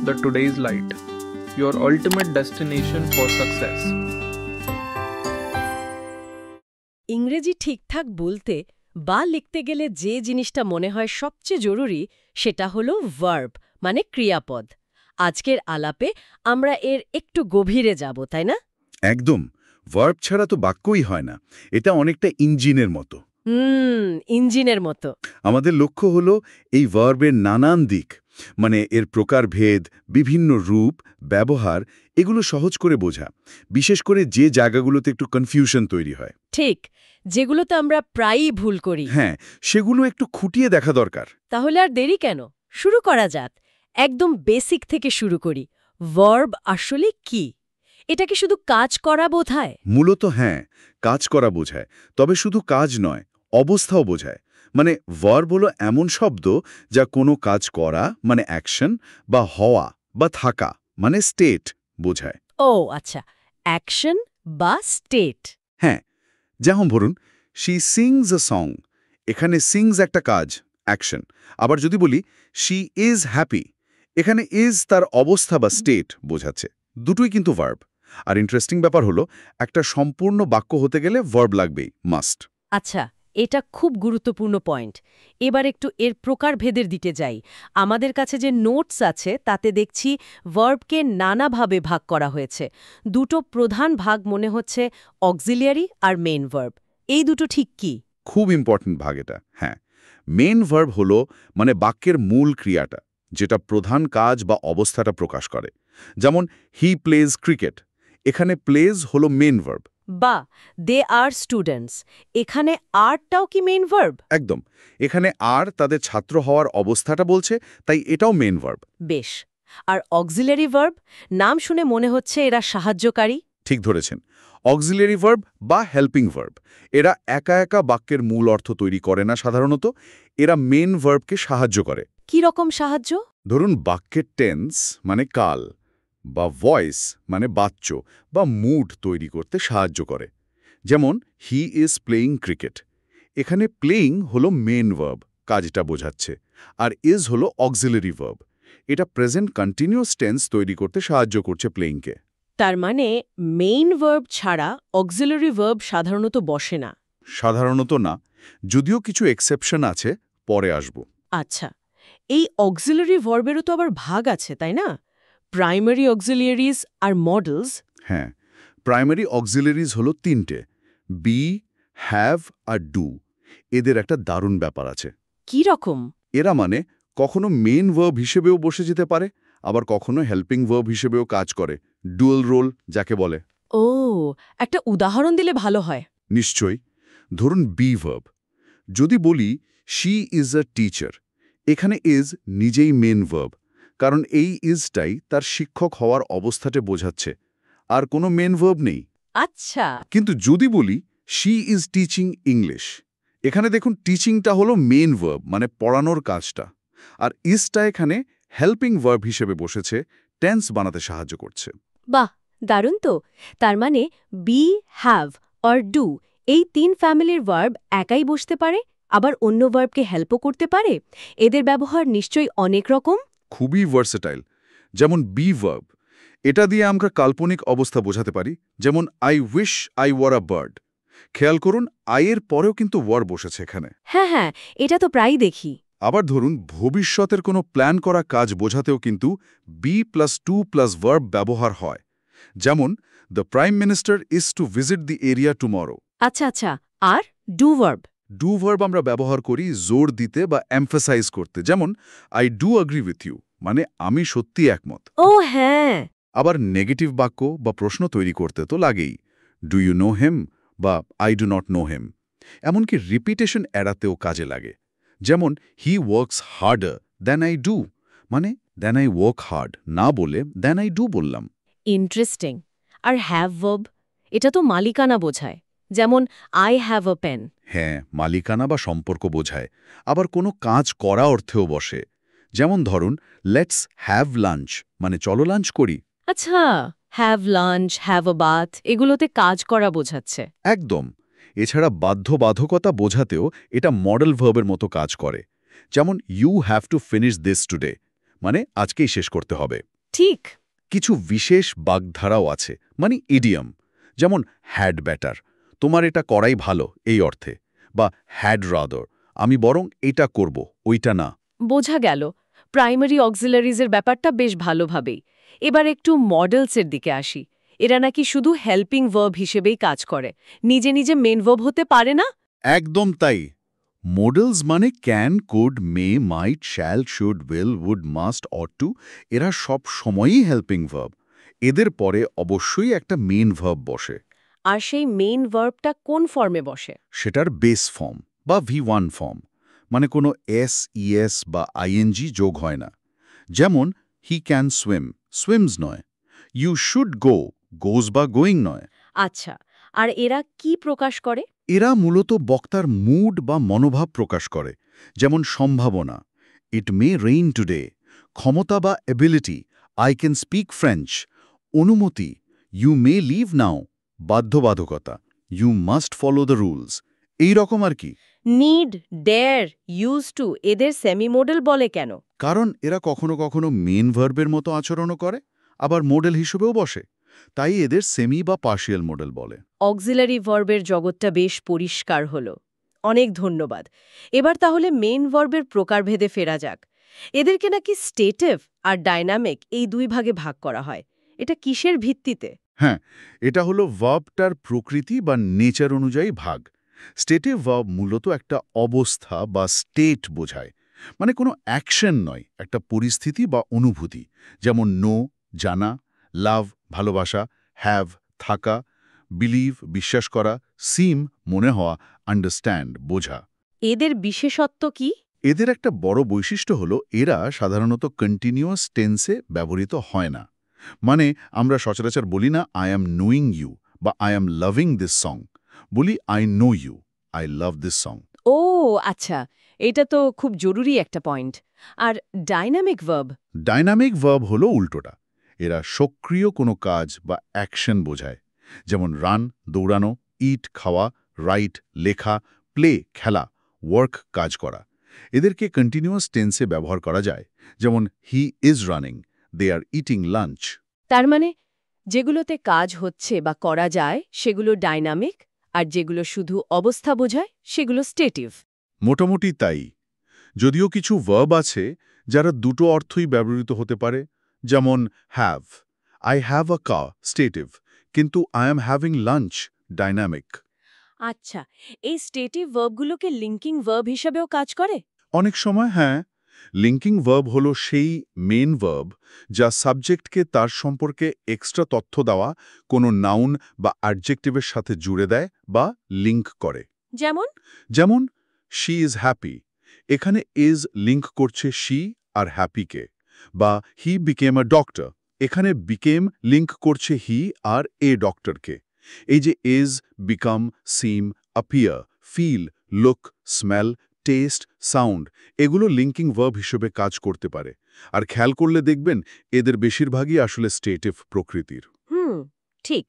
the today's light, your ultimate destination for success. ইংরেজি ঠিকঠাক বলতে বা লিখতে গেলে যে জিনিসটা মনে হয় সবচেয়ে জরুরি সেটা হলো ভার্ব মানে ক্রিয়াপদ। আজকের আলাপে আমরা এর একটু গভীরে যাব, তাই না? একদম। ভার্ব ছাড়া তো বাক্যই হয় না। এটা অনেকটা ইঞ্জিনের মতো। ইঞ্জিনের মতো। আমাদের লক্ষ্য হলো এই ভার্বের নানান দিক, মানে এর প্রকারভেদ, বিভিন্ন রূপ, ব্যবহার, এগুলো সহজ করে বোঝা, বিশেষ করে যে জায়গাগুলোতে একটু কনফিউশন তৈরি হয়। ঠিক, যেগুলোতে আমরা প্রায়ই ভুল করি। হ্যাঁ, সেগুলো একটু খুঁটিয়ে দেখা দরকার। তাহলে আর দেরি কেন, শুরু করা যাক। একদম বেসিক থেকে শুরু করি। ভার্ব আসলে কি? এটা কি শুধু কাজ করা বোঝায়? মূলত হ্যাঁ, কাজ করা বোঝায়। তবে শুধু কাজ নয়, অবস্থাও বোঝায়। মানে ভার্ব হলো এমন শব্দ যা কোনো কাজ করা মানে অ্যাকশন, বা হওয়া বা থাকা মানে স্টেট বোঝায়। ও আচ্ছা, অ্যাকশন বা স্টেট। হ্যাঁ, যেমন ধরুন শি সিংস আ সং, এখানে সিংস একটা কাজ, অ্যাকশন। আবার যদি বলি শি ইজ হ্যাপি, এখানে ইজ তার অবস্থা বা স্টেট বোঝাচ্ছে। দুটোই কিন্তু ভার্ব। আর ইন্টারেস্টিং ব্যাপার হলো একটা সম্পূর্ণ বাক্য হতে গেলে ভার্ব লাগবেই, মাস্ট। আচ্ছা, এটা খুব গুরুত্বপূর্ণ পয়েন্ট। এবার একটু এর প্রকারভেদের দিকে যাই। আমাদের কাছে যে নোটস আছে তাতে দেখছি ভার্বকে নানাভাবে ভাগ করা হয়েছে। দুটো প্রধান ভাগ মনে হচ্ছে অক্সিলিয়ারি আর মেইন ভার্ব। এই দুটো ঠিক কি? খুব ইম্পর্ট্যান্ট ভাগ এটা। হ্যাঁ, মেইন ভার্ব হলো মানে বাক্যের মূল ক্রিয়াটা, যেটা প্রধান কাজ বা অবস্থাটা প্রকাশ করে। যেমন হি প্লেজ ক্রিকেট, এখানে প্লেজ হলো মেইন ভার্ব। বা দে আর স্টুডেন্টস, এখানে আরটাও কি মেইন ভার্ব? একদম, এখানে আর তাদের ছাত্র হওয়ার অবস্থাটা বলছে, তাই এটাও মেইন ভার্ব। বেশ। আর অক্সিলারি ভার্ব, নাম শুনে মনে হচ্ছে এরা সাহায্যকারী। ঠিক ধরেছেন, অক্সিলিয়ারি ভার্ব বা হেল্পিং ভার্ব, এরা একা একা বাক্যের মূল অর্থ তৈরি করে না সাধারণত, এরা মেইন ভার্বকে সাহায্য করে। কি রকম সাহায্য? ধরুন বাক্যের টেন্স মানে কাল, বা ভয়েস মানে বাচ্য বা মুড তৈরি করতে সাহায্য করে। যেমন হি ইজ প্লেয়িং ক্রিকেট, এখানে প্লেয়িং হলো মেইন ভার্ব, কাজটা বোঝাচ্ছে, আর ইজ হলো অক্সিলারি ভার্ব, এটা প্রেজেন্ট কন্টিনিউয়াস টেন্স তৈরি করতে সাহায্য করছে প্লেয়িংকে। তার মানে মেইন ভার্ব ছাড়া অক্সিলারি ভার্ব সাধারণত বসে না। সাধারণত না, যদিও কিছু এক্সেপশন আছে, পরে আসব। আচ্ছা, এই অক্সিলারি ভার্বেরও তো আবার ভাগ আছে, তাই না? প্রাইমারি অক্সিলিয়ারিজ আর মডেলস। হ্যাঁ, প্রাইমারি অক্সিলারিজ হলো তিনটে, বি, হ্যাভ আর ডু। এদের একটা দারুণ ব্যাপার আছে। কি রকম? এরা মানে কখনো মেইন ভার্ব হিসেবেও বসে যেতে পারে, আবার কখনো হেল্পিং ভার্ব হিসেবেও কাজ করে, ডুয়াল রোল যাকে বলে। ও, একটা উদাহরণ দিলে ভালো হয়। নিশ্চয়ই। ধরুন বি ভার্ব, যদি বলি শি ইজ আ টিচার, এখানে ইজ নিজেই মেইন ভার্ব, কারণ এই ইজটাই তার শিক্ষক হওয়ার অবস্থাটা বোঝাচ্ছে, আর কোনো মেইন ভার্ব নেই। আচ্ছা। কিন্তু যদি বলি শি ইজ টিচিং ইংলিশ, এখানে দেখুন টিচিংটা হলো মেইন ভার্ব মানে পড়ানোর কাজটা, আর ইজটা এখানে হেল্পিং ভার্ব হিসেবে বসেছে, টেন্স বানাতে সাহায্য করছে। বাহ, দারুণ তো। তার মানে বি, হ্যাভ আর ডু এই তিন ফ্যামিলির ভার্ব একাই বসতে পারে, আবার অন্য ভার্বকে হেল্পও করতে পারে। এদের ব্যবহার নিশ্চয়ই অনেক রকম। খুবই ভার্সেটাইল। যেমন বি ভার্ব, এটা দিয়ে আমরা কাল্পনিক অবস্থা বোঝাতে পারি, যেমন I wish I were a bird. খেয়াল করুন আইয়ের পরেও কিন্তু ওয়ার বসেছে এখানে। হ্যাঁ, এটা তো প্রায়ই দেখি। আবার ধরুন ভবিষ্যতের কোনো প্ল্যান করা কাজ বোঝাতেও কিন্তু B+2+ ভার্ব ব্যবহার হয়। যেমন the prime minister is to visit the area tomorrow. আচ্ছা, আর ডু ভার্ব? ডু ভার্ব আমরা ব্যবহার করি জোর দিতে বা এমফাসাইজ করতে, যেমন I do agree with you, মানে আমি সত্যি একমত। ও হ্যাঁ। আবার নেগেটিভ বাক্য বা প্রশ্ন তৈরি করতে তো লাগেই, ডু ইউ নো হেম বা আই ডু নট নো হেম। এমনকি রিপিটেশন এড়াতেও কাজে লাগে। যেমন he works harder than I do, মানে দ্যান আই ওয়ার্ক হার্ড না বলে দ্যান আই ডু বললাম। ইন্টারেস্টিং। আর হ্যাভ ভার্ব, এটা তো মালিকানা বোঝায়। যেমন আই হ্যাভ আ পেন। হ্যাঁ, মালিকানা বা সম্পর্ক বোঝায়। আবার কোনো কাজ করা অর্থেও বসে। যেমন ধরুন লেটস হ্যাভ লাঞ্চ, মানে চলো লাঞ্চ করি। আচ্ছা, have lunch, have a bath এগুলোতে কাজ করা বোঝাচ্ছে। একদম। এছাড়া বাধ্যবাধকতা বোঝাতেও এটা মডেল ভার্বের মতো কাজ করে। যেমন you have to finish this today, মানে আজকেই শেষ করতে হবে। ঠিক। কিছু বিশেষ বাগধারাও আছে, মানে ইডিয়ম, যেমন হ্যাড বেটার, তোমার এটা করাই ভালো এই অর্থে, বা হ্যাড রাদার, আমি বরং এটা করব, ওইটা না। বোঝা গেল। প্রাইমারি অক্সিলারিজের ব্যাপারটা বেশ ভালোভাবেই। এবার একটু মডেলসের দিকে আসি। এরা নাকি শুধু হেল্পিং ভার্ব হিসেবেই কাজ করে, নিজে নিজে মেন ভার্ব হতে পারে না। একদম তাই। মোডেলস মানে can, could, may, might, shall, should, will, would, must, ought to, এরা সব সময়ই হেল্পিং ভার্ব। এদের পরে অবশ্যই একটা মেইন ভার্ব বসে। আর সেই মেইন ভার্বটা কোন ফর্মে বসে? সেটার বেস ফর্ম বা V1 ফর্ম, মানে কোনো এস, ইএস বা আইএনজি যোগ হয় না। যেমন হি ক্যান সুইম, সুইমস নয়। ইউ শুড গো, গোজ বা গোয়িং নয়। আচ্ছা, আর এরা কি প্রকাশ করে? এরা মূলত বক্তার মুড বা মনোভাব প্রকাশ করে, যেমন সম্ভাবনা, ইট মে রেইন টুডে, ক্ষমতা বা ability, I can speak French, অনুমতি, ইউ মে লিভ নাও, বাধ্যবাধকতা, you must follow the rules, এই রকম আর কি। নিড, ডেয়ার, ইউজ টু এদের সেমি মডেল বলে কেন? কারণ এরা কখনো কখনো মেন ভার্বের মতো আচরণও করে, আবার মডেল হিসেবেও বসে, তাই এদের সেমি বা পার্শিয়াল মডেল বলে। অক্সিলারি ভার্বের জগৎটা বেশ পরিষ্কার হলো। অনেক ধন্যবাদ। এবার তাহলে মেইন ভার্বের প্রকারভেদে ফেরা যাক। এদেরকে নাকি স্টেটিভ আর ডাইনামিক এই দুই ভাগে ভাগ করা হয়। এটা কিসের ভিত্তিতে? হ্যাঁ, এটা হলো ভার্বটার প্রকৃতি বা নেচার অনুযায়ী ভাগ। স্টেটিভ ভার্ব মূলত একটা অবস্থা বা স্টেট বোঝায়, মানে কোনো অ্যাকশন নয়, একটা পরিস্থিতি বা অনুভূতি, যেমন নো, জানা, লাভ, ভালোবাসা, হ্যাভ, থাকা, বিলিভ, বিশ্বাস করা, সিম, মনে হওয়া, আন্ডারস্ট্যান্ড, বোঝা। এদের বিশেষত্ব কি? এদের একটা বড় বৈশিষ্ট্য হলো এরা সাধারণত কন্টিনিউয়াস টেন্সে ব্যবহৃত হয় না। মানে আমরা সচরাচর বলি না আই অ্যাম নোয়িং ইউ বা I am loving this song, বলি I know you, I love this song. ও আচ্ছা, এটা তো খুব জরুরি একটা পয়েন্ট। আর ডাইনামিক ভার্ব? ডাইনামিক ভার্ব হলো উল্টোটা। এরা সক্রিয় কোনো কাজ বা অ্যাকশন বোঝায়, যেমন রান, দৌড়ানো, ইট, খাওয়া, রাইট, লেখা, প্লে, খেলা, ওয়ার্ক, কাজ করা। এদেরকে কন্টিনিউয়াস টেন্সে ব্যবহার করা যায়, যেমন he is running, they are eating lunch. তার মানে যেগুলোতে কাজ হচ্ছে বা করা যায় সেগুলো ডাইনামিক, আর যেগুলো শুধু অবস্থা বোঝায় সেগুলো স্টেটিভ। মোটামুটি তাই। যদিও কিছু ভার্ব আছে যারা দুটো অর্থই ব্যবহৃত হতে পারে, যেমন have, I have a car, stative, কিন্তু I am having lunch, dynamic. আচ্ছা, এই স্টেটিভ ভার্বগুলোকে লিঙ্কিং ভার্ব হিসেবেও কাজ করে? অনেক সময় হ্যাঁ। লিঙ্কিং ভার্ব হলো সেই মেন ভার্ব যা সাবজেক্টকে তার সম্পর্কে এক্সট্রা তথ্য দেওয়া কোনো নাউন বা অ্যাডজেক্টিভের সাথে জুড়ে দেয় বা লিঙ্ক করে। যেমন? যেমন শি ইজ হ্যাপি, এখানে ইজ লিঙ্ক করছে শি আর হ্যাপিকে। বা হি বিকেম আ ডক্টর, এখানে বিকেম লিঙ্ক করছে হি আর এ ডক্টরকে। এই যে is, become, seem, appear, feel, look, smell, taste, sound, এগুলো লিঙ্কিং ভার্ব হিসেবে কাজ করতে পারে। আর খেয়াল করলে দেখবেন এদের বেশিরভাগই আসলে স্টেটিভ প্রকৃতির। ঠিক।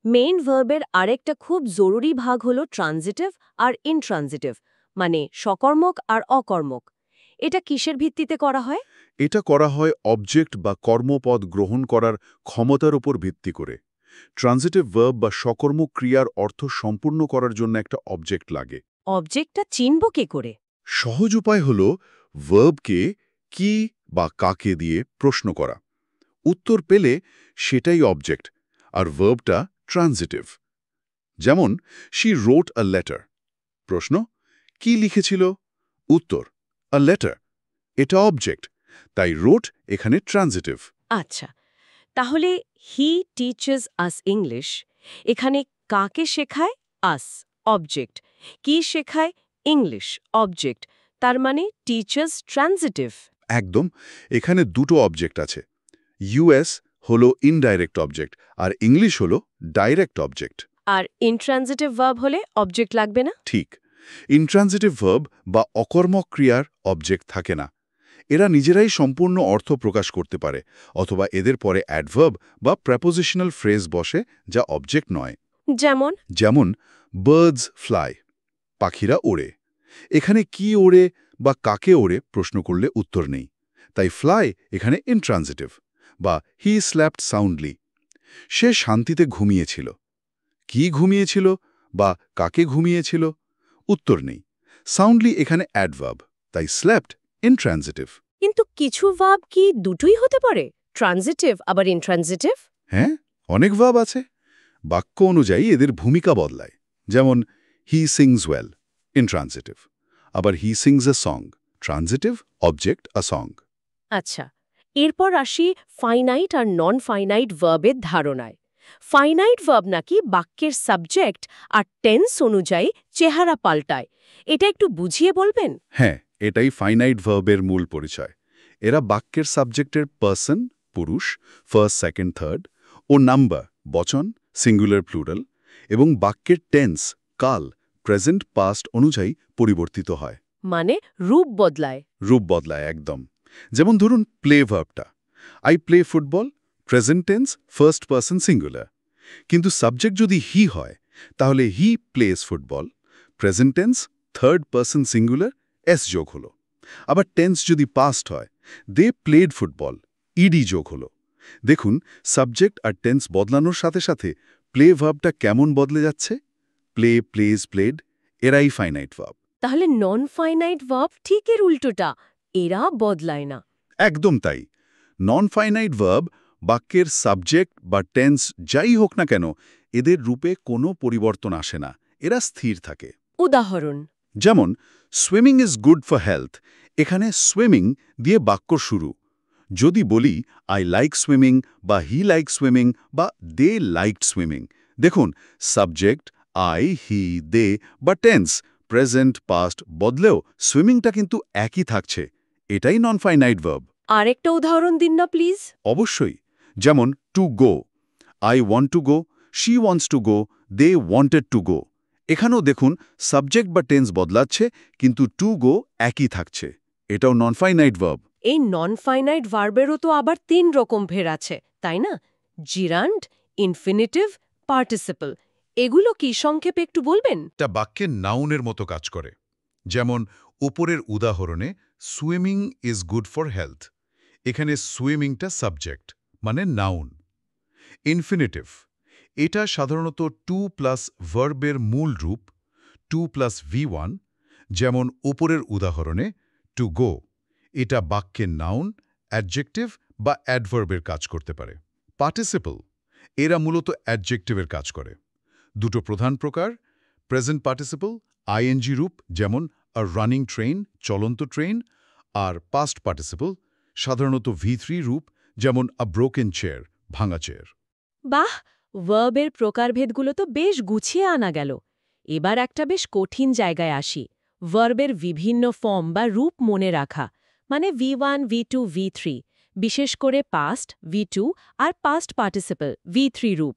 মেইন ভার্বের আরেকটা খুব জরুরি ভাগ হলো ট্রানজিটিভ আর ইনট্রানজিটিভ, মানে সকর্মক আর অকর্মক। এটা কিসের ভিত্তিতে করা হয়? এটা করা হয় অবজেক্ট বা কর্মপদ গ্রহণ করার ক্ষমতার উপর ভিত্তি করে। ট্রানজিটিভ ভার্ব বা সকর্মক ক্রিয়ার অর্থ সম্পূর্ণ করার জন্য একটা অবজেক্ট লাগে। অবজেক্টটা চিনব কে করে? সহজ উপায় হল ভার্বকে কি বা কাকে দিয়ে প্রশ্ন করা। উত্তর পেলে সেটাই অবজেক্ট, আর ভার্বটা ট্রানজিটিভ। যেমন শি রোট আ লেটার, প্রশ্ন কি লিখেছিল? উত্তর আ লেটার, এটা অবজেক্ট, তাই রোট এখানে ট্রানজিটিভ। আচ্ছা, তাহলে হি টিচার্স আস ইংলিশ, এখানে কাকে শেখায়? আস, অবজেক্ট। কি শেখায়? English, object. তার মানে টিচার্স ট্রানজিটিভ। একদম, এখানে দুটো অবজেক্ট আছে। ইউএস হলো ইনডাইরেক্ট অবজেক্ট আর ইংলিশ হলো ডাইরেক্ট অবজেক্ট। আর ইনট্রানজিটিভ ভার্ব হলে অবজেক্ট লাগবে না? ঠিক। ইনট্রানজিটিভ ভার্ব বা অকর্মক ক্রিয়ার অবজেক্ট থাকে না। এরা নিজেরাই সম্পূর্ণ অর্থ প্রকাশ করতে পারে, অথবা এদের পরে অ্যাডভার্ব বা প্রেপোজিশনাল ফ্রেজ বসে যা অবজেক্ট নয়। যেমন? যেমন বার্ডস ফ্লাই, পাখিরা ওড়ে। এখানে কি ওড়ে বা কাকে ওড়ে প্রশ্ন করলে উত্তর নেই, তাই ফ্লাই এখানে ইনট্রানজিটিভ। বা হি স্ল্যাপড সাউন্ডলি। সে শান্তিতে ঘুমিয়েছিল। কি ঘুমিয়েছিল বা কাকে ঘুমিয়েছিল? উত্তর নেই। সাউন্ডলি এখানে অ্যাডভার্ব, তাই স্ল্যাপড ইনট্রানজিটিভ। কিন্তু কিছু ভার্ব কি দুটোই হতে পারে, ট্রানজিটিভ আবার ইনট্রানজিটিভ? হ্যাঁ, অনেক ভার্ব আছে। বাক্য অনুযায়ী এদের ভূমিকা বদলায়। যেমন হি সিংস ওয়েল, ইনট্রানজিটিভ। আবার he sings a song, transitive, object a song. আচ্ছা, এরপর আসি ফাইনাইট আর নন ফাইনাইট ভার্বের ধারণায়। ফাইনাইট ভার্ব নাকি বাক্যের সাবজেক্ট আর টেন্স অনুযায়ী চেহারা পাল্টায়। এটা একটু বুঝিয়ে বলবেন? হ্যাঁ, এটাই ফাইনাইট ভার্বের মূল পরিচয়। এরা বাক্যের সাবজেক্টের পার্সন, পুরুষ, ফার্স্ট, সেকেন্ড, থার্ড, ও নাম্বার, বচন, সিঙ্গুলার, প্লুরাল, এবং বাক্যের টেন্স, কাল, প্রেজেন্ট, পাস্ট অনুযায়ী পরিবর্তিত হয়। মানে রূপ বদলায়। রূপ বদলায় একদম। যেমন ধরুন প্লে ভার্বটা, I play football, present tense, first person singular. কিন্তু সাবজেক্ট যদি হি হয়, তাহলে he plays football, present tense, third person singular, S যোগ হলো। আবার টেন্স যদি পাস্ট হয়, দে প্লেড ফুটবল, ইডি যোগ হলো। দেখুন, সাবজেক্ট আর টেন্স বদলানোর সাথে সাথে প্লে ভার্বটা কেমন বদলে যাচ্ছে। প্লে, প্লেজ, প্লেড, এরাই ফাইনাইট ভার্ব। তাহলে নন ফাইনাইট ভার্ব ঠিক এর উল্টোটা, এরা বদলায় না। একদম তাই। নন ফাইনাইট ভার্ব বাক্যের সাবজেক্ট বা টেন্স যাই হোক না কেন, এদের রূপে কোনো পরিবর্তন আসে না, এরা স্থির থাকে। উদাহরণ: যেমন swimming is good for health, এখানে সুইমিং দিয়ে বাক্য শুরু। যদি বলি আই লাইক সুইমিং বা হি লাইক সুইমিং বা দে লাইকড সুইমিং, দেখুন সাবজেক্ট আই, হি, দে বা টেন্স, প্রেজেন্ট, পাস্ট বদলেও সুইমিংটা কিন্তু একই থাকছে। এটাই নন ফাইনাইট ভার্ব। আরেকটা উদাহরণ দিন না প্লিজ। অবশ্যই। যেমন to go, I want to go, she wants to go, they wanted to go. এখানেও দেখুন সাবজেক্ট বা টেন্স বদলাচ্ছে, কিন্তু টু গো একই থাকছে। এটাও নন ফাইনাইট ভার্ব। এই নন ফাইনাইট ভার্বেরও তো আবার ৩ রকম ভের আছে, তাই না? জিরান্ড, ইনফিনিটিভ, পার্টিসিপল। এগুলো কি সংক্ষেপে একটু বলবেন? এটা বাক্যের নাউনের মতো কাজ করে। যেমন উপরের উদাহরণে swimming is good for health, এখানে সুইমিংটা সাবজেক্ট মানে নাউন। ইনফিনিটিভ, এটা সাধারণত টু প্লাস ভার্বের মূল রূপ, টু প্লাস V1, যেমন উপরের উদাহরণে টু গো, এটা বাক্যের নাউন, অ্যাডজেক্টিভ বা অ্যাডভার্বের কাজ করতে পারে। পার্টিসিপল, এরা মূলত অ্যাডজেক্টিভের কাজ করে। দুটো প্রধান প্রকার, প্রেজেন্ট পার্টিসিপল আইএনজি রূপ, যেমন আ রানিং ট্রেন, চলন্ত ট্রেন, আর পাস্ট পার্টিসিপল সাধারণত V3 রূপ, যেমন আ ব্রোকেন চেয়ার, ভাঙা চেয়ার। বাহ, ভার্বের প্রকারভেদগুলো তো বেশ গুছিয়ে আনা গেল। এবার একটা বেশ কঠিন জায়গায় আসি, ভার্বের বিভিন্ন ফর্ম বা রূপ মনে রাখা, মানে V1, V2, V3, বিশেষ করে পাস্ট V2 আর পাস্ট পার্টিসিপল V3 রূপ।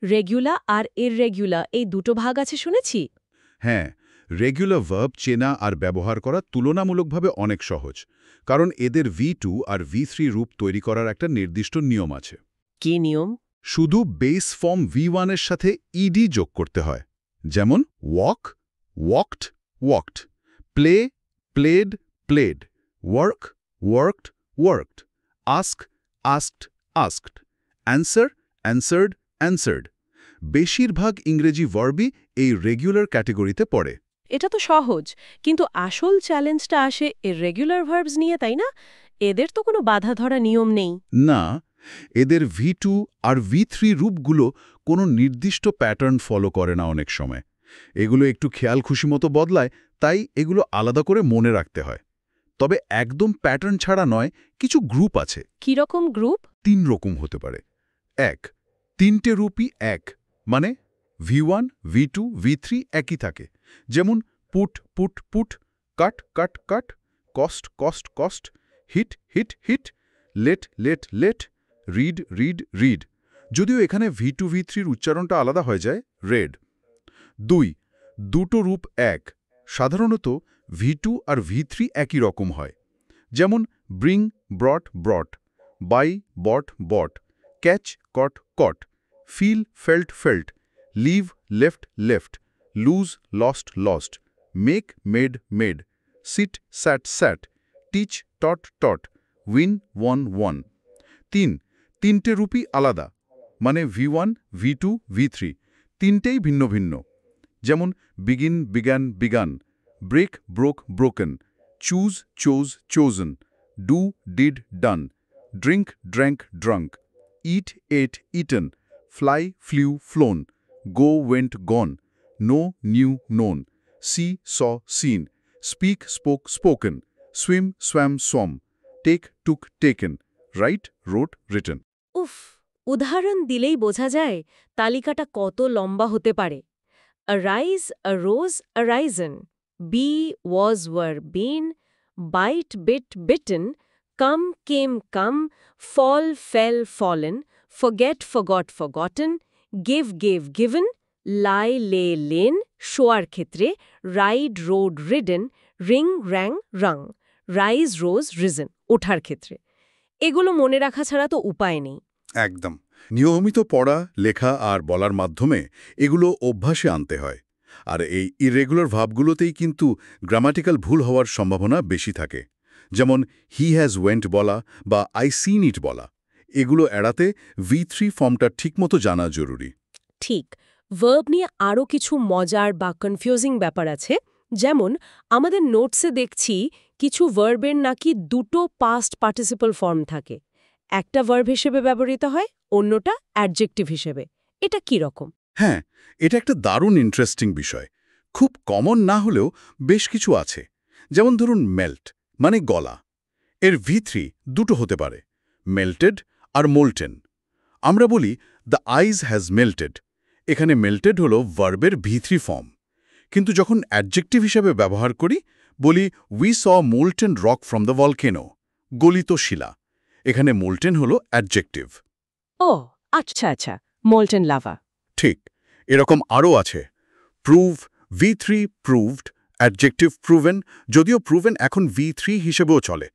রেগুলার আর ইররেগুলার এই দুটো ভাগ আছে শুনেছি। হ্যাঁ, রেগুলার ভার্ব চেনা আর ব্যবহার করা তুলনামূলকভাবে অনেক সহজ, কারণ এদের V2 আর V3 রূপ তৈরি করার একটা নির্দিষ্ট নিয়ম আছে। কি নিয়ম? শুধু বেস ফর্ম V1 এর সাথে ইডি যোগ করতে হয়। যেমন walk, walked, walked, play, played, played, work, worked, worked, ask, asked, asked, answer, answered, answered. বেশিরভাগ ইংরেজি ভার্বই এই রেগুলার ক্যাটেগরিতে পড়ে। এটা তো সহজ, কিন্তু আসল চ্যালেঞ্জটা আসে ইররেগুলার ভার্বস নিয়ে, তাই না? এদের তো কোনো বাধা ধরা নিয়ম নেই। না, এদের V2 আর V3 রূপগুলো কোনো নির্দিষ্ট প্যাটার্ন ফলো করে না অনেক সময়। এগুলো একটু খেয়াল খুশি মতো বদলায়, তাই এগুলো আলাদা করে মনে রাখতে হয়। তবে একদম প্যাটার্ন ছাড়া নয়, কিছু গ্রুপ আছে। কি রকম গ্রুপ? 3 রকম হতে পারে। 1, 3টে রূপই এক, মানে V1, V2, V3 একই থাকে। যেমন put, put, put, cut, cut, cut, cost, cost, cost, hit, hit, hit, let, let, let, read, read, read. যদিও এখানে V2, V3-র উচ্চারণটা আলাদা হয়ে যায়, রেড। 2, দুটো রূপ এক, সাধারণত V2 আর V3 একই রকম হয়। যেমন bring, brought, brought, buy, bought, bought, catch, caught, caught, feel, felt, felt, leave, left, left, lose, lost, lost, make, made, made, sit, sat, sat, teach, taught, taught, win, won, won. 3, তিনটে রূপই আলাদা, মানে V1, V2, V3 তিনটেই ভিন্ন ভিন্ন। যেমন begin, began, begun, break, broke, broken, choose, chose, chosen, do, did, done, drink, drank, drunk, eat, ate, eaten, fly, flew, flown, go, went, gone, know, knew, known, see, saw, seen, speak, spoke, spoken, swim, swam, swum, take, took, taken, write, wrote, written. উফ, উদাহরণ দিলেই বোঝা যায় তালিকাটা কত লম্বা হতে পারে। Arise, arose, arisen, be, was, were, been, bite, bit, bitten, come, came, come, fall, fell, fallen, forget, forgot, forgotten, give, gave, given, lie, lay, lain, শোয়ার ক্ষেত্রে ride, rode, ridden, ring, rang, rung, rise, rose, risen, ওঠার ক্ষেত্রে। এগুলো মনে রাখা ছাড়া তো উপায় নেই। একদম। নিয়মিত পড়া, লেখা আর বলার মাধ্যমে এগুলো অভ্যাসে আনতে হয়। আর এই ইরেগুলার ভাবগুলোতেই কিন্তু গ্রামাটিক্যাল ভুল হওয়ার সম্ভাবনা বেশি থাকে। যেমন হি হ্যাজ ওয়েন্ট বলা বা আই সিন ইট বলা। এগুলো এড়াতে V3 ফর্মটা ঠিকমতো জানা জরুরি। ঠিক, ভার্ব নিয়ে আরও কিছু মজার বা কনফিউজিং ব্যাপার আছে। যেমন আমাদের নোটসে দেখছি কিছু ভার্বের নাকি দুটো পাস্ট পার্টিসিপল ফর্ম থাকে। একটা ভার্ব হিসেবে ব্যবহৃত হয়, অন্যটা অ্যাডজেক্টিভ হিসেবে। এটা কি রকম? হ্যাঁ, এটা একটা দারুণ ইন্টারেস্টিং বিষয়। খুব কমন না হলেও বেশ কিছু আছে। যেমন ধরুন মেল্ট মানে গলা, এর V3 দুটো হতে পারে, মেল্টেড আর মোল্টেন। আমরা বলি দ্য আইজ হ্যাজ মেল্টেড, এখানে মেল্টেড হলো ভার্বের V3 ফর্ম। কিন্তু যখন অ্যাডজেক্টিভ হিসেবে ব্যবহার করি, বলি we saw molten rock from the volcano, গলিত শিলা, এখানে মোল্টেন হলো অ্যাডজেক্টিভ। ও আচ্ছা আচ্ছা, মোল্টেন লাভা। ঠিক, এরকম আরও আছে। Prove, V3 proved, adjective proven, যদিও প্রুভেন এখন V3 হিসেবেও চলে।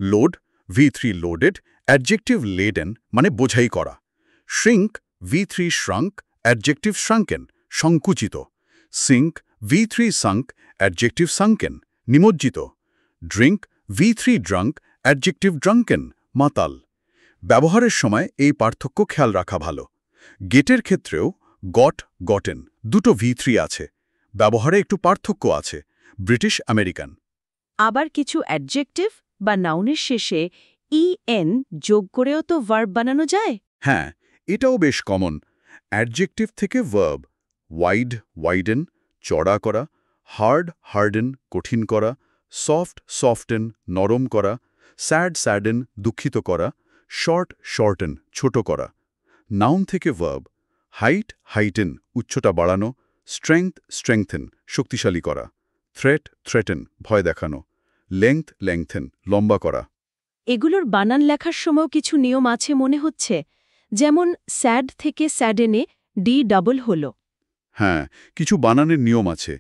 লোড, V3 লোডেড, অ্যাডজেক্টিভ লেডেন মানে বোঝাই করা। শ্রিঙ্ক, V3 শ্রাঙ্ক, অ্যাডজেক্টিভ শ্রাঙ্কেন সংকুচিত। সিঙ্ক, V3 সাঙ্ক, অ্যাডজেক্টিভ সাঙ্কেন নিমজ্জিত। Drink, V3 drank, adjective drunken মাতাল। ব্যবহারের সময় এই পার্থক্য খেয়াল রাখা ভালো। গেটের ক্ষেত্রেও গট, গটেন দুটো V3 আছে, ব্যবহারে একটু পার্থক্য আছে, ব্রিটিশ আমেরিকান। আবার কিছু অ্যাডজেক্টিভ বা নাউনের শেষে en যোগ করেও তো ভার্ব বানানো যায়। হ্যাঁ, এটাও বেশ কমন। অ্যাডজেক্টিভ থেকে ভার্ব, ওয়াইড, ওয়াইডেন চড়া করা, হার্ড, হার্ডেন কঠিন করা, সফট, সফটেন নরম করা, স্যাড, স্যাডেন দুঃখিত করা, শর্ট, শর্টেন ছোট করা। নাউন থেকে ভার্ব, হাইট, হাইটেন উচ্চতা বাড়ানো, স্ট্রেংথ, স্ট্রেংথেন শক্তিশালী করা, থ্রেট, থ্রেটেন ভয় দেখানো, লেংথ, লেংথেন লম্বা করা। এগুলোর বানান লেখার সময়ও কিছু নিয়ম আছে মনে হচ্ছে। যেমন স্যাড থেকে স্যাডেনে ডি ডাবল হল। হ্যাঁ, কিছু বানানের নিয়ম আছে।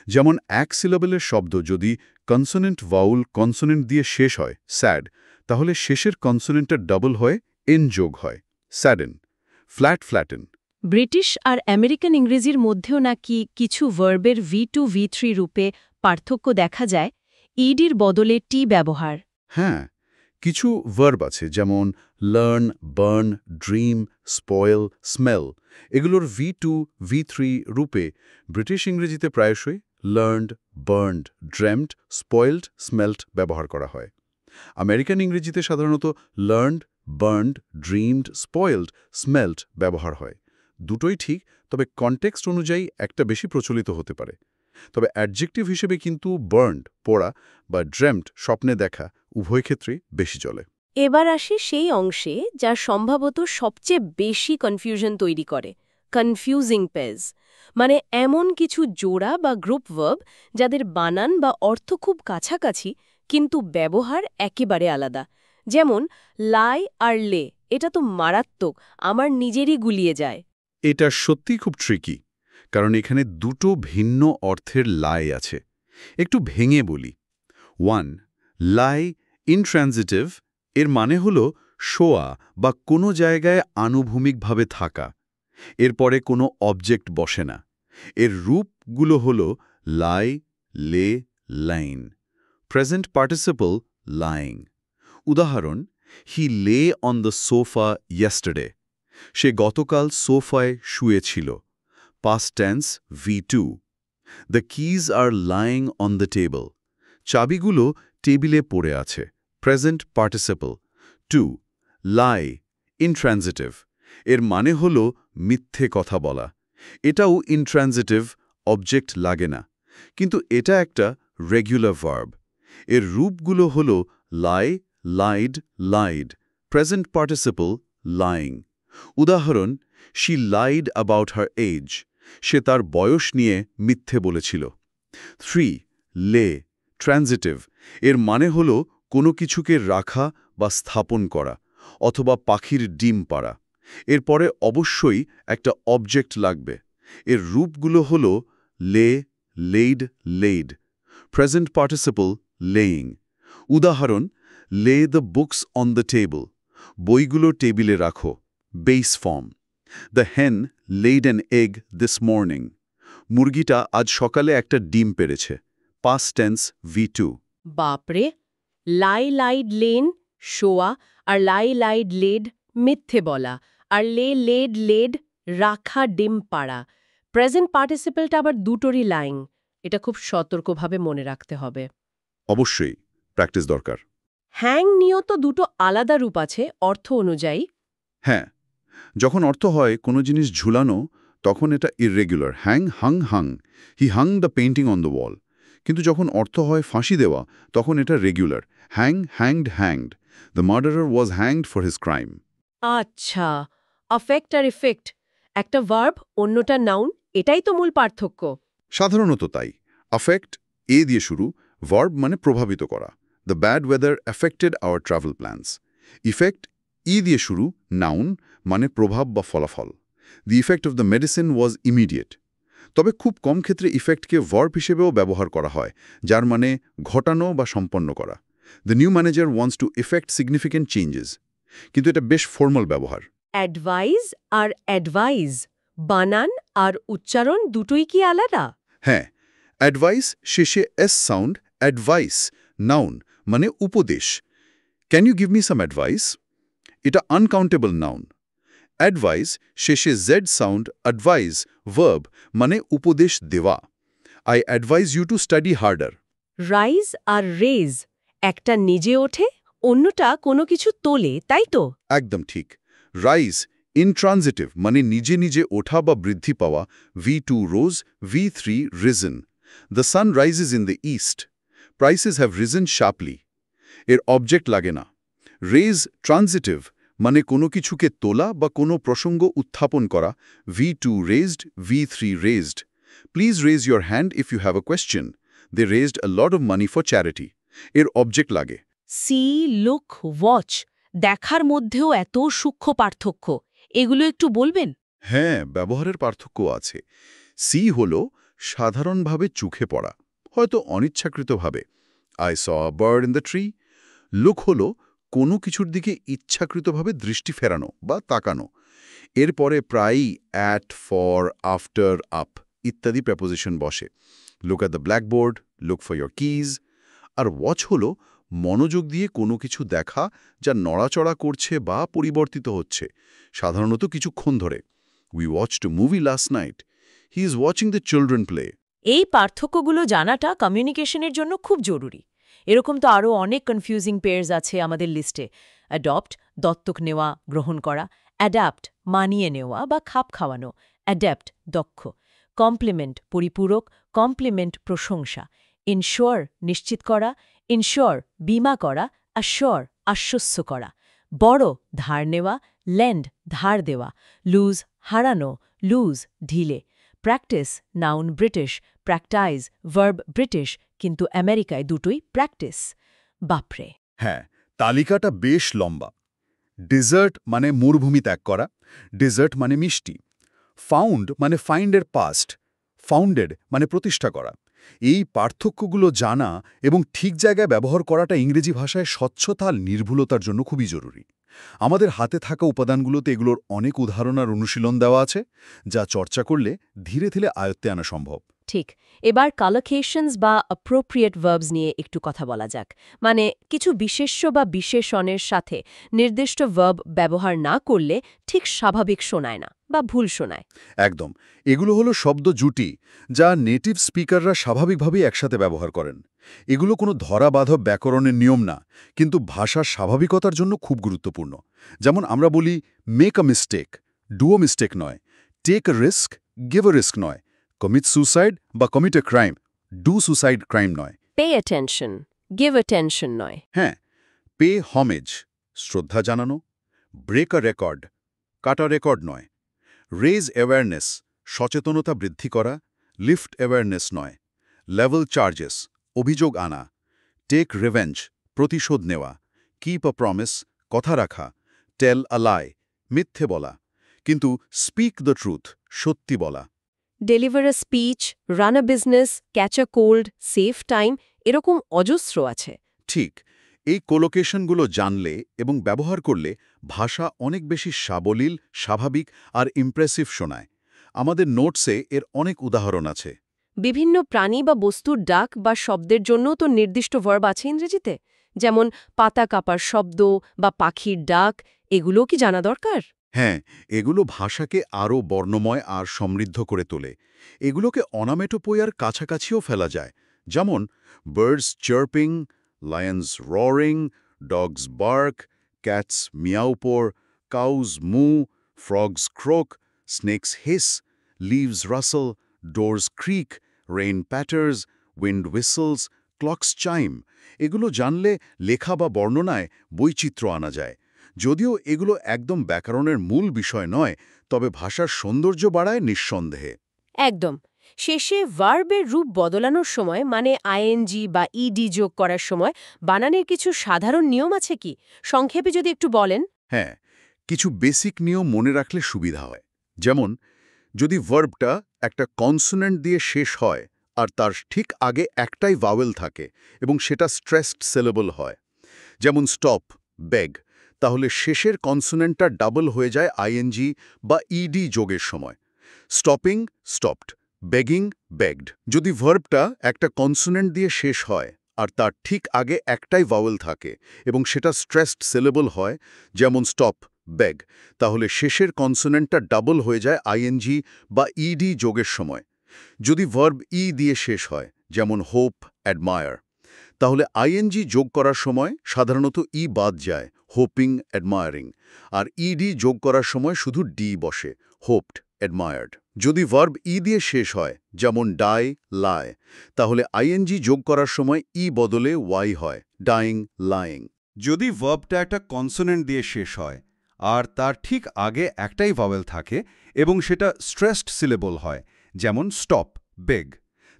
যেমন এক সিলাবেলের শব্দ যদি কনসোনেন্ট ভাউল কনসোনেন্ট দিয়ে শেষ হয় স্যাড, তাহলে শেষের কনসোনেন্টের ডাবল হয়ে এন যোগ হয় স্যাডেন। Flat, flatten. ব্রিটিশ আর আমেরিকান ইংরেজির মধ্যেও নাকি কিছু ভার্বের V2, V3 রূপে পার্থক্য দেখা যায়, ইডির বদলে টি ব্যবহার। হ্যাঁ, কিছু ভার্ব আছে যেমন learn, burn, dream, spoil, smell. এগুলোর V2, V3 রূপে ব্রিটিশ ইংরেজিতে প্রায়শই learned, burned, dreamed, spoiled, smelled ব্যবহার করা হয়। আমেরিকান ইংরেজিতে সাধারণত learned, burned, dreamed, spoiled, smelled ব্যবহার হয়। দুটোই ঠিক, তবে কনটেক্সট অনুযায়ী একটা বেশি প্রচলিত হতে পারে। তবে অ্যাডজেক্টিভ হিসেবে কিন্তু বার্নড পড়া বা ড্রেমড স্বপ্নে দেখা উভয় ক্ষেত্রেই বেশি চলে। এবার আসি সেই অংশে যা সম্ভবত সবচেয়ে বেশি কনফিউশন তৈরি করে, কনফিউজিং পেজ। মানে এমন কিছু জোড়া বা গ্রুপ ভার্ব যাদের বানান বা অর্থ খুব কাছাকাছি কিন্তু ব্যবহার একেবারে আলাদা। যেমন লাই আর লে, এটা তো মারাত্মক, আমার নিজেরই গুলিয়ে যায়। এটা সত্যি খুব ট্রিকি, কারণ এখানে দুটো ভিন্ন অর্থের লাই আছে। একটু ভেঙে বলি। 1. লাই ইনট্রানজিটিভ, এর মানে হল শোয়া বা কোনো জায়গায় আনুভূমিকভাবে থাকা। এরপরে কোনো অবজেক্ট বসে না। এর রূপগুলো হল লাই, লে, লাইন। Present participle lying. উদাহরণ, he lay on the sofa yesterday. সে গতকাল সোফায় শুয়েছিল। Past tense V2। The keys are lying on the table. চাবিগুলো টেবিলে পড়ে আছে। Present participle. 2 lie intransitive. এর মানে হল মিথ্যে কথা বলা। এটাও ইনট্রানজিটিভ, অবজেক্ট লাগে না, কিন্তু এটা একটা রেগুলার ভার্ব। এর রূপগুলো হল lie, lied, lied. Present participle lying. উদাহরণ, she lied about her age. সে তার বয়স নিয়ে মিথ্যে বলেছিল। 3 লে ট্রানজিটিভ। এর মানে হল কোনো কিছুকে রাখা বা স্থাপন করা, অথবা পাখির ডিম পাড়া। এরপরে অবশ্যই একটা অবজেক্ট লাগবে। এর রূপগুলো হল লে, laid, laid. Present participle laying. উদাহরণ, লে the books on the table. বইগুলো টেবিলে রাখো। Base form. দ্য হেন laid an egg this morning. মুরগিটা আজ সকালে একটা ডিম পেড়েছে। Past tense V2। বাপরে, লাই লাইড লেন শোয়া, আর লাই লাইড লেড মিথ্যে বলা, আর লে লেড লেড রাখা ডিম পাড়া। প্রেজেন্ট পার্টিসিপেলটা আবার দুটোরই লাইং। এটা খুব সতর্কভাবে মনে রাখতে হবে। অবশ্যই প্র্যাকটিস দরকার। হ্যাং নিয়েও তো দুটো আলাদা রূপ আছে অর্থ অনুযায়ী। হ্যাঁ, যখন অর্থ হয় কোনো জিনিস ঝুলানো, তখন এটা irregular. Hang, Hang, hung. He hung the painting on the wall. কিন্তু যখন অর্থ হয় ফাঁসি দেওয়া, তখন এটা regular. Hang, hanged, hanged. The murderer was hanged for his crime. আচ্ছা, আফেক্ট আর ইফেক্ট, একটা ভার্ব অন্যটা নাউন, এটাই তো মূল পার্থক্য। সাধারণত তাই। আফেক্ট এ দিয়ে শুরু, ভার্ব মানে প্রভাবিত করা। The bad weather affected our travel plans. Effect E দিয়ে শুরু, নাউন মানে প্রভাব বা ফলাফল। The effect of the medicine was immediate. তবে খুব কম ক্ষেত্রে ইফেক্টকে ভার্ব হিসেবেও ব্যবহার করা হয়, যার মানে ঘটানো বা সম্পন্ন করা। The new manager wants to effect significant changes. কিন্তু এটা বেশ ফর্মাল ব্যবহার। অ্যাডভাইজ আর অ্যাডভাইজ, বানান আর উচ্চারণ দুটোই কি আলাদা? হ্যাঁ, অ্যাডভাইস শেষে এস সাউন্ড, অ্যাডভাইস নাউন মানে উপদেশ। Can you give me some advice? এটা আনকাউন্টেবল নাউন। অ্যাডভাইস শেষে জেড সাউন্ড, অ্যাডভাইস ভার্ব মানে উপদেশ দেওয়া। I advise you to study harder. Rise আর রেজ, একটা নিজে ওঠে, অন্যটা কোনো কিছু তোলে, তাই তো? একদম ঠিক। রাইজ ইনট্রানজিটিভ মানে নিজে নিজে ওঠা বা বৃদ্ধি পাওয়া। V2 rose, V3 reason. The sun rises in the east. Prices have reason sharply. এর অবজেক্ট লাগে না। রেজ ট্রানজিটিভ মানে কোনো কিছুকে তোলা বা কোনো প্রসঙ্গ উত্থাপন করা। V2 raised, V3 raised. Please raise your hand if you have a question. They raised a lot of money for charity. এর অবজেক্ট লাগে। সি, লুক, ওয়াচ, দেখার মধ্যেও এত সূক্ষ্ম পার্থক্য, এগুলো একটু বলবেন? হ্যাঁ, ব্যবহারের পার্থক্য আছে। সি হল সাধারণভাবে চোখে পড়া, হয়তো অনিচ্ছাকৃতভাবে। I saw a bird in the tree. Look হল কোনো কিছুর দিকে ইচ্ছাকৃতভাবে দৃষ্টি ফেরানো বা তাকানো। এরপরে প্রায়ই অ্যাট, ফর, আফটার, আপ ইত্যাদি প্রেপোজিশন বসে। Look at the blackboard, look for your keys. আর ওয়াচ হল মনোযোগ দিয়ে কোনো কিছু দেখা যা নড়াচড়া করছে বা পরিবর্তিত হচ্ছে, সাধারণত কিছুক্ষণ ধরে। We watched a movie last night. He is watching the children play. এই পার্থক্যগুলো জানাটা কমিউনিকেশনের জন্য খুব জরুরি। এরকম তো আরও অনেক কনফিউজিং পেয়ার্স আছে আমাদের লিস্টে। অ্যাডপ্ট দত্তক নেওয়া, গ্রহণ করা। অ্যাডাপ্ট মানিয়ে নেওয়া বা খাপ খাওয়ানো। অ্যাডাপ্ট দক্ষ। কমপ্লিমেন্ট পরিপূরক, কমপ্লিমেন্ট প্রশংসা। ইনশিওর নিশ্চিত করা, ইনশিওর বীমা করা, অ্যাশিওর আশ্বস্ত করা। বড় ধার নেওয়া, লেন্ড ধার দেওয়া। লুজ হারানো, লুজ ঢিলে। Practice noun British, practise verb British, কিন্তু আমেরিকায় দুটোই প্র্যাকটিস। বাপরে! হ্যাঁ, তালিকাটা বেশ লম্বা। ডেজার্ট মানে মরুভূমি ত্যাগ করা। ডেজার্ট মানে মিষ্টি। ফাউন্ড মানে ফাইন্ডের পাস্ট। ফাউন্ডেড মানে প্রতিষ্ঠা করা। এই পার্থক্যগুলো জানা এবং ঠিক জায়গায় ব্যবহার করাটা ইংরেজি ভাষায় স্বচ্ছতা আর নির্ভুলতার জন্য খুবই জরুরি। আমাদের হাতে থাকা উপাদানগুলোতে এগুলোর অনেক উদাহরণ আর অনুশীলন দেওয়া আছে, যা চর্চা করলে ধীরে ধীরে আয়ত্তে আনা সম্ভব। ঠিক। এবার কালোকেশনস বা অ্যাপ্রোপ্রিয়েট ভার্বস নিয়ে একটু কথা বলা যাক। মানে কিছু বিশেষ্য বা বিশেষণের সাথে নির্দিষ্ট ভার্ব ব্যবহার না করলে ঠিক স্বাভাবিক শোনায় না বা ভুল শোনায়। একদম। এগুলো হলো শব্দ জুটি, যা নেটিভ স্পিকাররা স্বাভাবিকভাবেই একসাথে ব্যবহার করেন। এগুলো কোনো ধরাবাঁধব ব্যাকরণের নিয়ম না, কিন্তু ভাষার স্বাভাবিকতার জন্য খুব গুরুত্বপূর্ণ। যেমন আমরা বলি make a mistake, do a mistake নয়, take a risk, give a risk নয়, কমিট সুসাইড বা commit a crime, do suicide crime নয়। পে অ্যাটেনশন, গিভ অ্যাটেনশন নয়। হ্যাঁ, পে হমেজ, শ্রদ্ধা জানানো, ব্রেক আ রেকর্ড, কাটা রেকর্ড নয়, রেজ অ্যাওয়ারনেস, সচেতনতা বৃদ্ধি করা, লিফট অ্যাওয়ারনেস নয়, লেভেল চার্জেস, অভিযোগ আনা, টেক রিভেঞ্জ, প্রতিশোধ নেওয়া, কিপ আ প্রমিস, কথা রাখা, টেল আ লাই, মিথ্যে বলা, কিন্তু স্পিক দ্য ট্রুথ, সত্যি বলা। ডেলিভার আ স্পিচ, রান আ বিজনেস, ক্যাচ আ কোল্ড, সেভ টাইম, এরকম অজস্র আছে। ঠিক, এই কোলোকেশনগুলো জানলে এবং ব্যবহার করলে ভাষা অনেক বেশি সাবলীল, স্বাভাবিক আর ইমপ্রেসিভ শোনায়। আমাদের নোটসে এর অনেক উদাহরণ আছে। বিভিন্ন প্রাণী বা বস্তুর ডাক বা শব্দের জন্যও তো নির্দিষ্ট ভার্ব আছে ইংরেজিতে, যেমন পাতা কাপার শব্দ বা পাখির ডাক, এগুলোও কি জানা দরকার? হ্যাঁ, এগুলো ভাষাকে আরও বর্ণময় আর সমৃদ্ধ করে তোলে। এগুলোকে অনামেটোপোয়ার কাছাকাছিও ফেলা যায়, যেমন birds chirping, lions roaring, dogs bark, cats meow purr, cows moo, frogs croak, snakes hiss, leaves rustle, doors creak, rain patters, wind whistles, clocks chime. এগুলো জানলে লেখা বা বর্ণনায় বৈচিত্র্য আনা যায়। যদিও এগুলো একদম ব্যাকরণের মূল বিষয় নয়, তবে ভাষার সৌন্দর্য বাড়ায় নিঃসন্দেহে। একদম। শেষে ভার্বের রূপ বদলানোর সময়, মানে আইএনজি বা ইডি যোগ করার সময় বানানের কিছু সাধারণ নিয়ম আছে কি? সংক্ষেপে যদি একটু বলেন। হ্যাঁ, কিছু বেসিক নিয়ম মনে রাখলে সুবিধা হয়। যেমন, যদি ভার্বটা একটা কনসোনেন্ট দিয়ে শেষ হয় আর তার ঠিক আগে একটাই ভাওয়েল থাকে এবং সেটা স্ট্রেসড সিলেবল হয়, যেমন স্টপ, বেগ, তাহলে শেষের কনসোনেন্টটা ডাবল হয়ে যায় আইএনজি বা ইডি যোগের সময়। Stopping, stopped, begging, begged. যদি ভার্বটা একটা কনসোনেন্ট দিয়ে শেষ হয় আর তার ঠিক আগে একটাই ভাওয়েল থাকে এবং সেটা স্ট্রেসড সিলেবল হয়, যেমন স্টপ, বেগ, তাহলে শেষের কনসোনেন্টটা ডাবল হয়ে যায় আইএনজি বা ইডি যোগের সময়। যদি ভার্ব ই দিয়ে শেষ হয়, যেমন হোপ, অ্যাডমায়ার, তাহলে আইএনজি যোগ করার সময় সাধারণত ই বাদ যায়, হোপিং, অ্যাডমায়ারিং, আর ইডি যোগ করার সময় শুধু ডি বসে, হোপড, অ্যাডমায়ার্ড। যদি ভার্ব ই দিয়ে শেষ হয়, যেমন ডাই, লাই, তাহলে আইএনজি যোগ করার সময় ই বদলে ওয়াই হয়, ডাইং, লাইং। যদি ভার্বটা একটা কনসোনেন্ট দিয়ে শেষ হয় আর তার ঠিক আগে একটাই ভাওয়েল থাকে এবং সেটা স্ট্রেসড সিলেবল হয়, যেমন স্টপ, বেগ,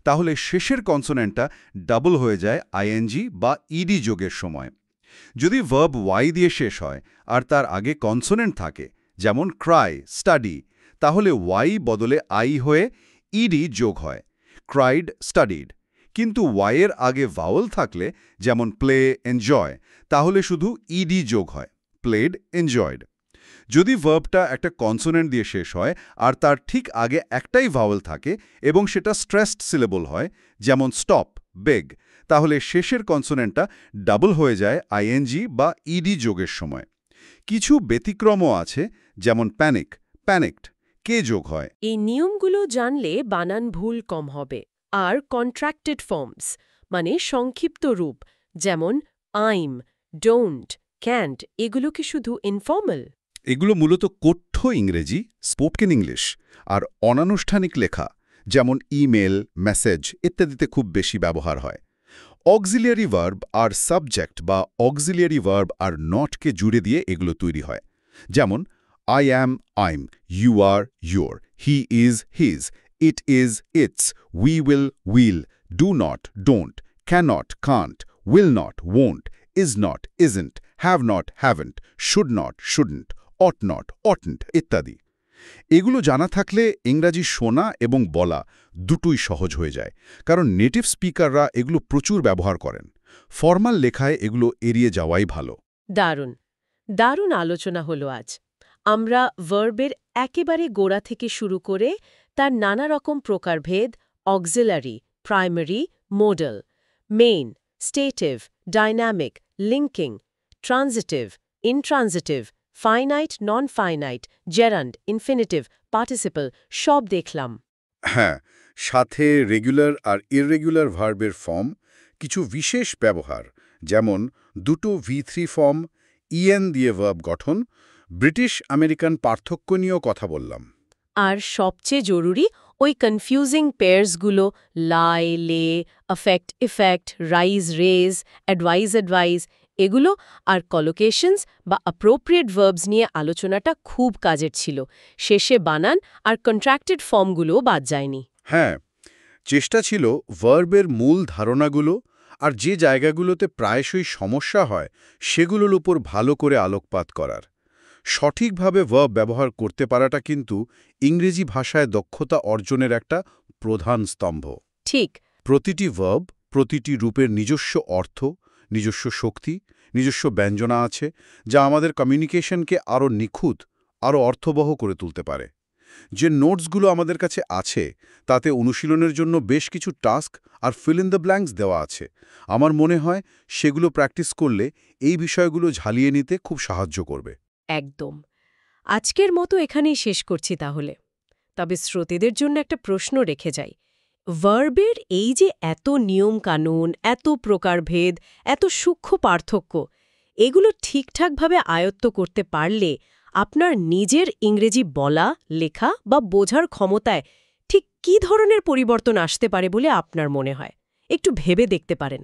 তাহলে শেষের কনসোনেন্টটা ডাবল হয়ে যায় আইএনজি বা ইডি যোগের সময়। যদি ভার্ব ওয়াই দিয়ে শেষ হয় আর তার আগে কনসোনেন্ট থাকে, যেমন ক্রাই, স্টাডি, তাহলে ওয়াই বদলে আই হয়ে ইডি যোগ হয়, ক্রাইড, স্টাডিড। কিন্তু ওয়াইয়ের আগে ভাওয়েল থাকলে, যেমন প্লে, এনজয়, তাহলে শুধু ইডি যোগ হয়, প্লেড, এনজয়েড। যদি ভার্বটা একটা কনসোনেন্ট দিয়ে শেষ হয় আর তার ঠিক আগে একটাই ভাওয়েল থাকে এবং সেটা স্ট্রেসড সিলেবল হয়, যেমন স্টপ, বেগ, তাহলে শেষের কনসোনেন্টটা ডাবল হয়ে যায় আইএনজি বা ইডি যোগের সময়। কিছু ব্যতিক্রমও আছে, যেমন প্যানিক, প্যানিকড, কে যোগ হয়। এই নিয়মগুলো জানলে বানান ভুল কম হবে। আর কন্ট্রাক্টেড ফর্মস, মানে সংক্ষিপ্ত রূপ, যেমন আইম, ডোন্ট, ক্যান্ট, এগুলো কি শুধু ইনফর্মাল? এগুলো মূলত কথ্য ইংরেজি, স্পোকেন ইংলিশ, আর অনানুষ্ঠানিক লেখা, যেমন ইমেল, মেসেজ ইত্যাদিতে খুব বেশি ব্যবহার হয়। অক্সিলিয়ারি ভার্ব আর সাবজেক্ট বা অক্সিলিয়ারি ভার্ব আর নটকে জুড়ে দিয়ে এগুলো তৈরি হয়। যেমন I am, I'm, you are, you're, he is, he's, it is, it's, we will, do not, don't, cannot, can't, will not, won't, is not, isn't, have not, haven't, should not, shouldn't, ought not, oughtn't ইত্যাদি। এগুলো জানা থাকলে ইংরাজি শোনা এবং বলা দুটোই সহজ হয়ে যায়, কারণ নেটিভ স্পিকাররা এগুলো প্রচুর ব্যবহার করেন। ফরমাল লেখায় এগুলো এড়িয়ে যাওয়াই ভালো। দারুণ দারুণ আলোচনা হলো আজ। আমরা ভার্বের একেবারে গোড়া থেকে শুরু করে তার নানা রকম প্রকারভেদ, auxiliary, primary, modal, main, stative, dynamic, linking, transitive, intransitive, finite, non finite, gerund, infinitive, participle সব দেখলাম। হ্যাঁ, সাথে রেগুলার আর ইররেগুলার ভার্বের ফর্ম, কিছু বিশেষ ব্যবহার, যেমন দুটো V3 ফর্ম, en দিয়ে ভার্ব গঠন, ব্রিটিশ আমেরিকান পার্থক্য নিয়েও কথা বললাম। আর সবচেয়ে জরুরি ওই কনফিউজিং পেয়ার্সগুলো lie, lay, affect, effect, rise, raise, advice, advise, এগুলো আর কলোকেশনস বা অ্যাপ্রোপ্রিয়েট ভার্বস নিয়ে আলোচনাটা খুব কাজের ছিল। শেষে বানান আর কন্ট্রাক্টেড ফর্মগুলোও বাদ যায়নি। হ্যাঁ, চেষ্টা ছিল ভার্বের মূল ধারণাগুলো আর যে জায়গাগুলোতে প্রায়শই সমস্যা হয় সেগুলোর উপর ভালো করে আলোকপাত করার। সঠিকভাবে ভার্ব ব্যবহার করতে পারাটা কিন্তু ইংরেজি ভাষায় দক্ষতা অর্জনের একটা প্রধান স্তম্ভ। ঠিক। প্রতিটি ভার্ব, প্রতিটি রূপের নিজস্ব অর্থ, নিজস্ব শক্তি, নিজস্ব ব্যঞ্জনা আছে, যা আমাদের কমিউনিকেশনকে আরও নিখুঁত, আরও অর্থবহ করে তুলতে পারে। যে নোটসগুলো আমাদের কাছে আছে তাতে অনুশীলনের জন্য বেশ কিছু টাস্ক আর ফিল ইন দ্য ব্ল্যাঙ্কস দেওয়া আছে। আমার মনে হয় সেগুলো প্র্যাকটিস করলে এই বিষয়গুলো ঝালিয়ে নিতে খুব সাহায্য করবে। একদম। আজকের মতো এখানেই শেষ করছি তাহলে। তবে শ্রোতাদের জন্য একটা প্রশ্ন রেখে যাই। ভার্বের এই যে এত নিয়ম কানুন, এত প্রকারভেদ, এত সূক্ষ্ম পার্থক্য, এগুলো ঠিকঠাকভাবে আয়ত্ত করতে পারলে আপনার নিজের ইংরেজি বলা, লেখা বা বোঝার ক্ষমতায় ঠিক কী ধরনের পরিবর্তন আসতে পারে বলে আপনার মনে হয়? একটু ভেবে দেখতে পারেন।